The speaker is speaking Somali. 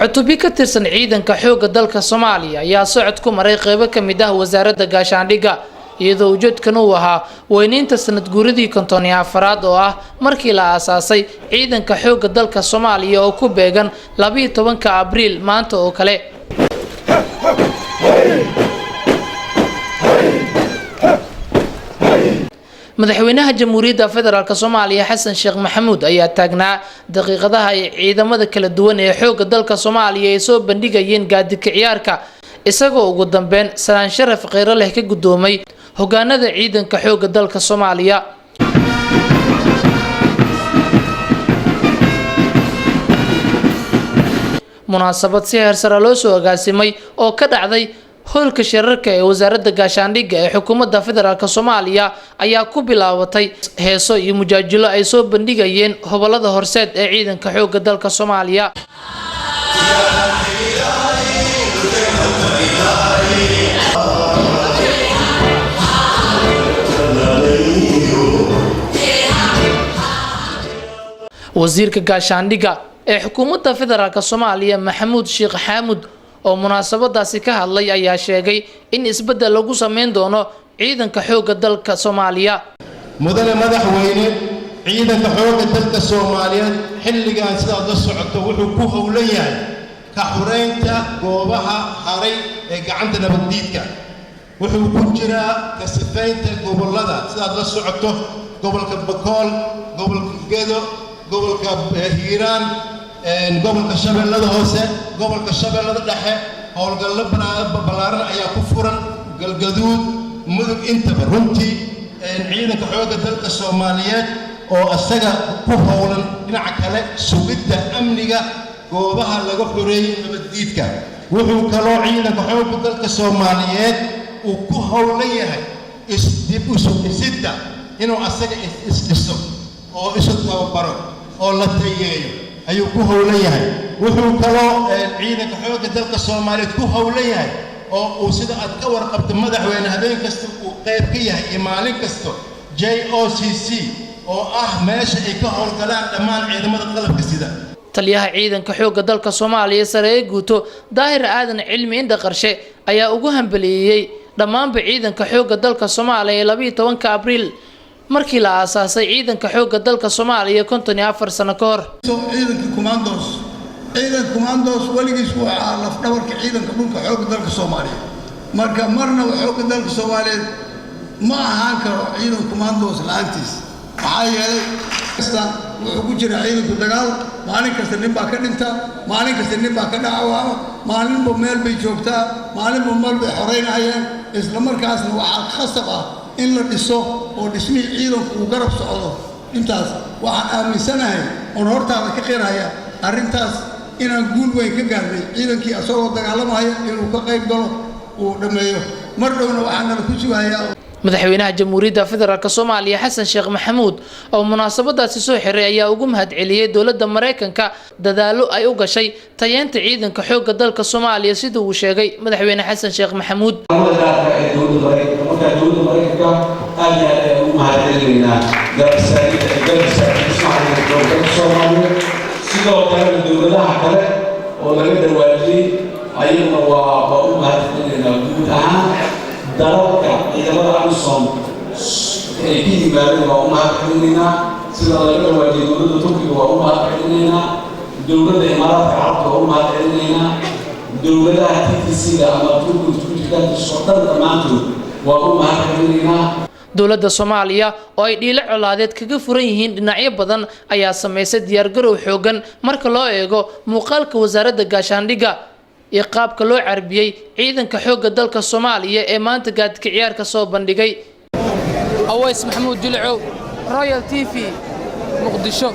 cutubyo ka tirsan ciidanka xoogga dalka Soomaaliya ayaa socod ku maray qaybo ka mid ah wasaaradda gaashaandhigga iyadoo ujeedkan uu ahaa weynaynta sanad guuridii 54aad oo ah markii la aasaasay ciidanka xoogga dalka Soomaaliya oo ku beegan 12 Abriil maanta oo kale. madaxweynaha jamhuuriyadda federaalka Soomaaliya Xasan Sheekh Maxamuud ayaa taagnaa daqiiqadaha ay ciidamada kala duwan ee xoogga dalka Soomaaliya ay soo bandhigayeen gaadiidka ciyaarka isagoo ugu dambeyn salaan sharaf qeyro leh ka gudoomay hogaanada ciidanka xoogga dalka Soomaaliya. munaasabad si heer sare loo soo agaasimay oo ka dhacday howlka shirarka ee wasaaradda gaashaandhigga ee xukuumadda federaalka Soomaaliya ayaa ku bilaabatay heeso iyo mujaajilo ay soo bandhigayeen hobolada horseed ee ciidanka xoogga dalka Soomaaliya. wasiirka gaashaandhigga ee xukuumadda federaalka Soomaaliya Maxamuud Sheekh Xaamud oo munaasabadaasi ka hadlay ayaa sheegay in isbedel lagu sameyn doono ciidanka xoogga dalka Soomaaliya. mudane madaxweyne ciidanka xoogga dalka Soomaaliyeed xilligan sidaad la socoto wuxuu ku howlan yahay ka xureynta goobaha haray ee gacanta nabaddiidka wuxuu ku jiraa ka sifaynta gobolada sidaad la socoto gobolka Bakool gobolka Gedo gobolka Hiiraan gobolka Shabeellada Hoose gobolka Shabeellada Dhexe howlgallo balaaran ayaa ku furan galgaduud mudug intaba runtii ciidanka xoogga dalka Soomaaliyeed oo asaga ku howlan dhinaca kale sugidda amniga goobaha laga xoreeyay nabaddiidka wuxuu kaloo ciidanka xoogga dalka Soomaaliyeed uu ku howlan yahay dib u sugidda inuu asaga isdhiso oo isu tababaro oo la tayeeyo ayuu ku howlan yahay wuxuu kaloo ciidanka xoogga dalka Soomaaliyeed ku howlan yahay oo uu sida aad ka warqabto madaxweyne habeen kasta uu qayb ka yahay maalin kasta JOCC oo ah meesha ay ka howlgalaan dhammaan ciidamada qalabka sida taliyaha ciidanka xoogga dalka Soomaaliya sare guuto Daahir Aadan Cilmi Indha Qarshe ayaa ugu hambaliyay dhammaanba ciidanka xoogga dalka Soomaaliya 12 Abriil markii la aasaasay ciidanka xoogga dalka Soomaaliya 54 sano ka hor. ciidanka commandos waligiis waa laf dhabarka ciidanka dhulka xoogga dalka Soomaaliya marka marna xoogga dalka Soomaaliyeed ma ahaan karo ciidanka commandos la'aantiis maxaa yeelay kasta wuxuu ku jira ciidanka dagaal maalin kasta nin baa ka dhinta maalin kasta nin baa ka dhaawacma maalinba meel bay joogtaa maalinba meel bay xoreynayaan isla markaasna waxaa khasab ah in la dhiso oo dhismihii ciidanku uu garab socdo intaas waxaan aaminsanahay oo hortaada ka qeyraya arrintaas inaan guul weyn ka gaarnay ciidankii asagoo dagaalamaya inuu ka qayb galo uu dhameeyo mar dhowna waxaan ku sugayaa madaxweynaha jamhuuriyadda federaalka Soomaaliya Xasan Sheekh Maxamuud oo munaasabadaasi soo xiray ayaa ugu mahadceliyay dawladda Mareykanka dadaalo ay u gashay tayeenta ciidanka xoogga dalka Soomaaliya sida uu sheegay madaxweyne Xasan Sheekh Maxamuud. sidoo kale dawladaha kale oo laga dhawaajiyay ayaguna waa u mahadcelinaynaa guud ahaan dalalka ciidamada AMISOM ay ka yimaadeen waa u mahadcelinaynaa sida laga dhawaajiyay dowladda Turkiga waa u mahadcelinaynaa dowladda Imaaraadka Carabta waa u mahadcelinaynaa dowladaha TTC-da ama Turkiga ku jirtaan socdaan dhammaantood waa u mahadcelinaynaa. dawladda Soomaaliya oo ay dhiilo colaadeed kaga furan yihiin dhinacyo badan ayaa sameysay diyaar garow xoogan marka loo eego muuqaalka wasaaradda gaashaandhigga iyo qaabka loo carbiyay ciidanka xoogga dalka Soomaaliya ee maanta gaadidka ciyaarka soo bandhigay. Aways Maxamuud Jilcow Royal TV Muqdisho.